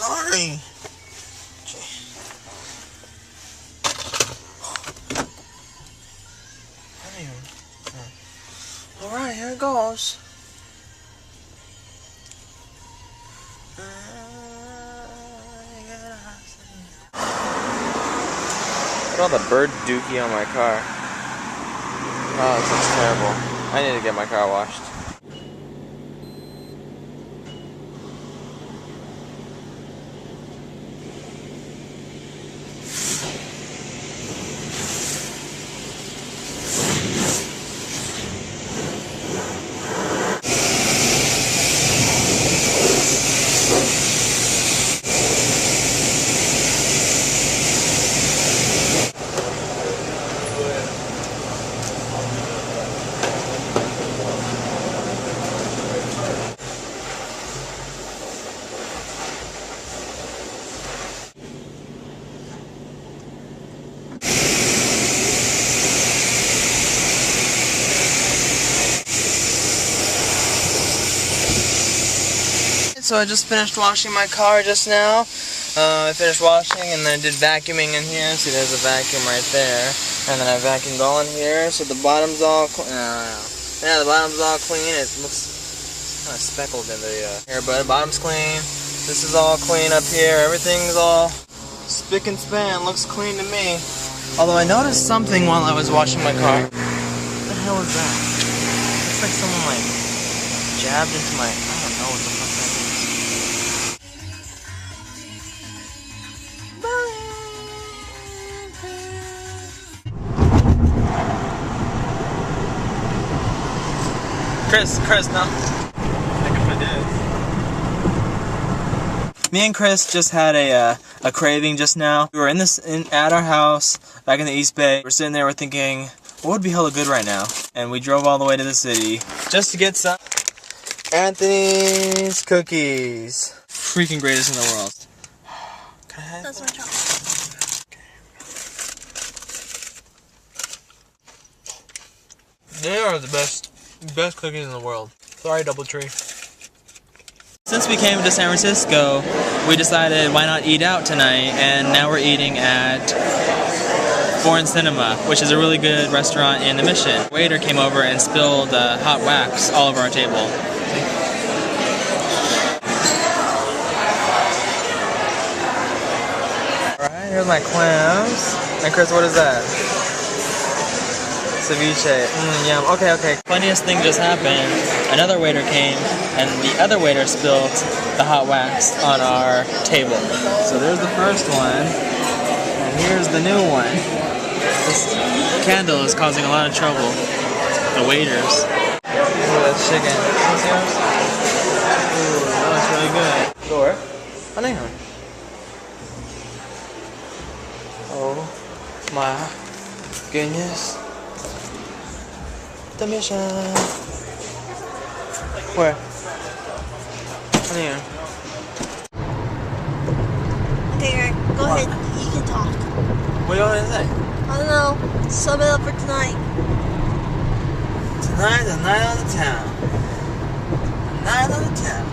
sorry. Alright, here it goes. Look at all the bird dookie on my car. Oh, this looks terrible. I need to get my car washed. So I just finished washing my car just now. I finished washing and then I did vacuuming in here. See, there's a vacuum right there. And then I vacuumed all in here. So the bottom's all yeah, the bottom's all clean. It looks kind of speckled in the here, but the bottom's clean. This is all clean up here. Everything's all spick and span. Looks clean to me. Although I noticed something while I was washing my car. What the hell is that? Looks like someone like jabbed into my. I don't know what the fuck that is. Chris, no. Me and Chris just had a craving just now. We were at our house back in the East Bay. We're sitting there, we're thinking, what would be hella good right now? And we drove all the way to the city just to get some Anthony's cookies. Freaking greatest in the world. Can I have That's my chocolate. Okay. They are the best cookies in the world. Sorry, Doubletree. Since we came to San Francisco, we decided why not eat out tonight, and now we're eating at Foreign Cinema, which is a really good restaurant in the Mission. The waiter came over and spilled hot wax all over our table. Alright, here's my clams. And Chris, what is that? Ceviche. Yum. Okay. Funniest thing just happened. Another waiter came, and the other waiter spilled the hot wax on our table. So there's the first one, and here's the new one. This candle is causing a lot of trouble. The waiters. Ooh, that's chicken. What's yours? Ooh, that looks really good. Sure. Oh my goodness. The Mission. Where? Here. Okay, go ahead. You can talk. What do you want to say? I don't know. Sum it up for tonight. Tonight's the night of the town. The night of the town.